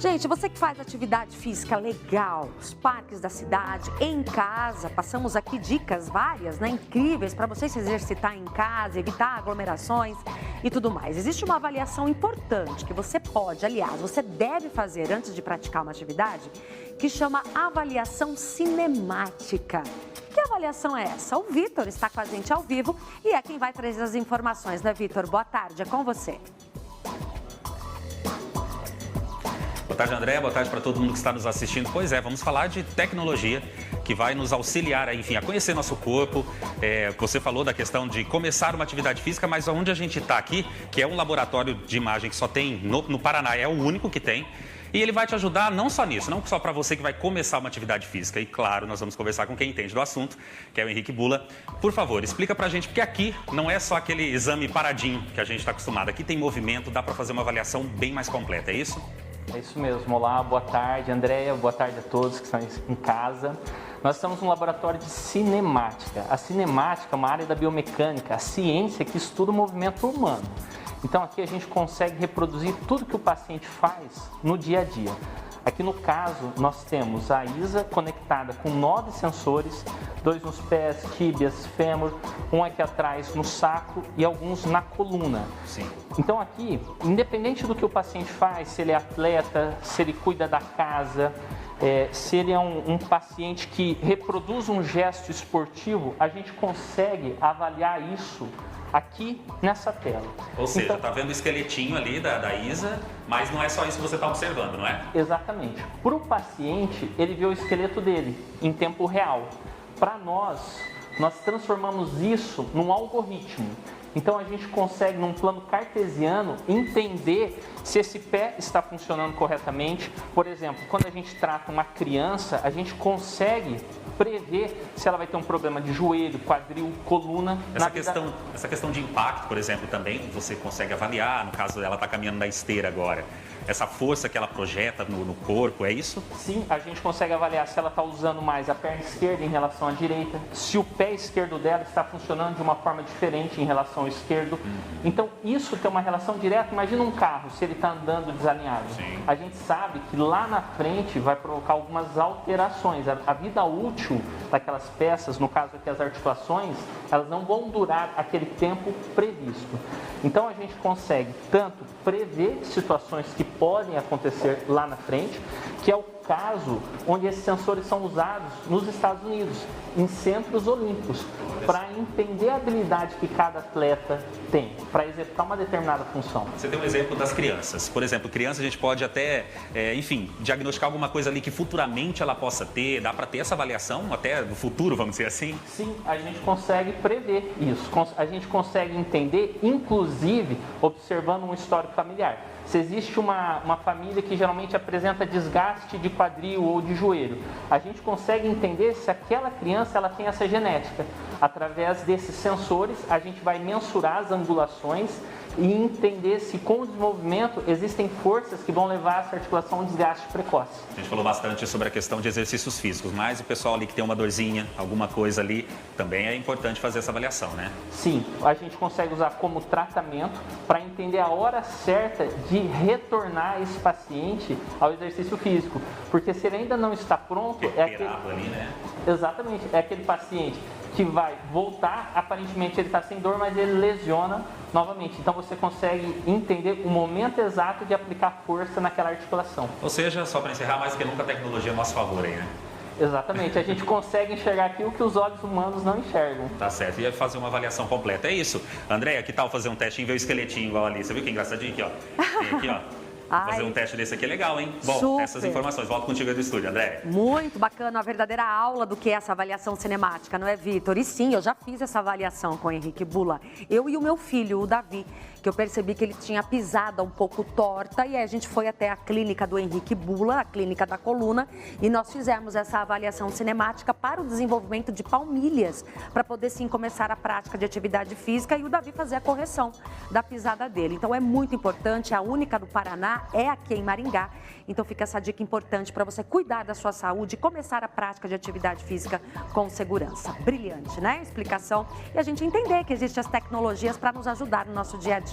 Gente, você que faz atividade física legal, os parques da cidade, em casa, passamos aqui dicas várias, né, incríveis para você se exercitar em casa, evitar aglomerações e tudo mais. Existe uma avaliação importante que você pode, aliás, você deve fazer antes de praticar uma atividade, que chama avaliação cinemática. Que avaliação é essa? O Vitor está com a gente ao vivo e é quem vai trazer as informações, né, Vitor? Boa tarde, é com você. Boa tarde, André. Boa tarde para todo mundo que está nos assistindo. Pois é, vamos falar de tecnologia que vai nos auxiliar, enfim, a conhecer nosso corpo. Você falou da questão de começar uma atividade física, mas onde a gente está aqui, que é um laboratório de imagem que só tem no Paraná, é o único que tem. E ele vai te ajudar não só nisso, não só para você que vai começar uma atividade física. E claro, nós vamos conversar com quem entende do assunto, que é o Henrique Bula. Por favor, explica pra gente, porque aqui não é só aquele exame paradinho que a gente está acostumado. Aqui tem movimento, dá para fazer uma avaliação bem mais completa, é isso? É isso mesmo. Olá, boa tarde, Andréia, boa tarde a todos que estão em casa. Nós estamos num laboratório de cinemática. A cinemática é uma área da biomecânica, a ciência que estuda o movimento humano. Então aqui a gente consegue reproduzir tudo que o paciente faz no dia a dia. Aqui no caso, nós temos a Isa conectada com 9 sensores, 2 nos pés, tíbias, fêmur, um aqui atrás no sacro e alguns na coluna. Sim. Então aqui, independente do que o paciente faz, se ele é atleta, se ele cuida da casa, se ele é um paciente que reproduz um gesto esportivo, a gente consegue avaliar isso aqui nessa tela. Ou seja, então, tá vendo o esqueletinho ali da Isa, mas não é só isso que você está observando, não é? Exatamente. Para o paciente, ele vê o esqueleto dele em tempo real. Para nós transformamos isso num algoritmo. Então a gente consegue, num plano cartesiano, entender se esse pé está funcionando corretamente. Por exemplo, quando a gente trata uma criança, a gente consegue prever se ela vai ter um problema de joelho, quadril, coluna. Essa questão de impacto, por exemplo, também você consegue avaliar, no caso ela está caminhando na esteira agora. Essa força que ela projeta no corpo, é isso? Sim, a gente consegue avaliar se ela está usando mais a perna esquerda em relação à direita, se o pé esquerdo dela está funcionando de uma forma diferente em relação ao esquerdo. Então, isso tem uma relação direta. Imagina um carro, se ele está andando desalinhado. Sim. A gente sabe que lá na frente vai provocar algumas alterações. A vida útil daquelas peças, no caso aqui as articulações, elas não vão durar aquele tempo previsto. Então, a gente consegue tanto prever situações que podem acontecer lá na frente, que é o caso onde esses sensores são usados nos Estados Unidos, em centros olímpicos, para entender a habilidade que cada atleta tem, para executar uma determinada função. Você tem um exemplo das crianças. Por exemplo, criança a gente pode até, enfim, diagnosticar alguma coisa ali que futuramente ela possa ter, dá para ter essa avaliação até no futuro, vamos dizer assim? Sim, a gente consegue prever isso, a gente consegue entender, inclusive, observando um histórico familiar. Se existe uma família que geralmente apresenta desgaste de quadril ou de joelho, a gente consegue entender se aquela criança ela tem essa genética. Através desses sensores, a gente vai mensurar as angulações e entender se com o desenvolvimento existem forças que vão levar essa articulação a um desgaste precoce. A gente falou bastante sobre a questão de exercícios físicos, mas o pessoal ali que tem uma dorzinha, alguma coisa ali, também é importante fazer essa avaliação, né? Sim, a gente consegue usar como tratamento para entender a hora certa de retornar esse paciente ao exercício físico. Porque se ele ainda não está pronto, ali, né? Exatamente, é aquele paciente que vai voltar, aparentemente ele está sem dor, mas ele lesiona novamente. Então você consegue entender o momento exato de aplicar força naquela articulação. Ou seja, só para encerrar, mais do que nunca a tecnologia é a nosso favor aí, né? Exatamente, a gente consegue enxergar aqui o que os olhos humanos não enxergam. Tá certo, e fazer uma avaliação completa. É isso. Andréia, que tal fazer um teste e ver o esqueletinho igual ali? Você viu que engraçadinho aqui, ó? Tem aqui, ó. Fazer um teste desse aqui é legal, hein? Bom, super. Essas informações. Volto contigo aí do estúdio, André. Muito bacana, uma verdadeira aula do que é essa avaliação cinemática, não é, Vitor? E sim, eu já fiz essa avaliação com o Henrique Bula. Eu e o meu filho, o Davi, que eu percebi que ele tinha a pisada um pouco torta, e aí a gente foi até a clínica do Henrique Bula, a clínica da coluna, e nós fizemos essa avaliação cinemática para o desenvolvimento de palmilhas, para poder sim começar a prática de atividade física e o Davi fazer a correção da pisada dele. Então é muito importante, a única do Paraná é aqui em Maringá, então fica essa dica importante para você cuidar da sua saúde e começar a prática de atividade física com segurança. Brilhante, né? Explicação e a gente entender que existem as tecnologias para nos ajudar no nosso dia a dia.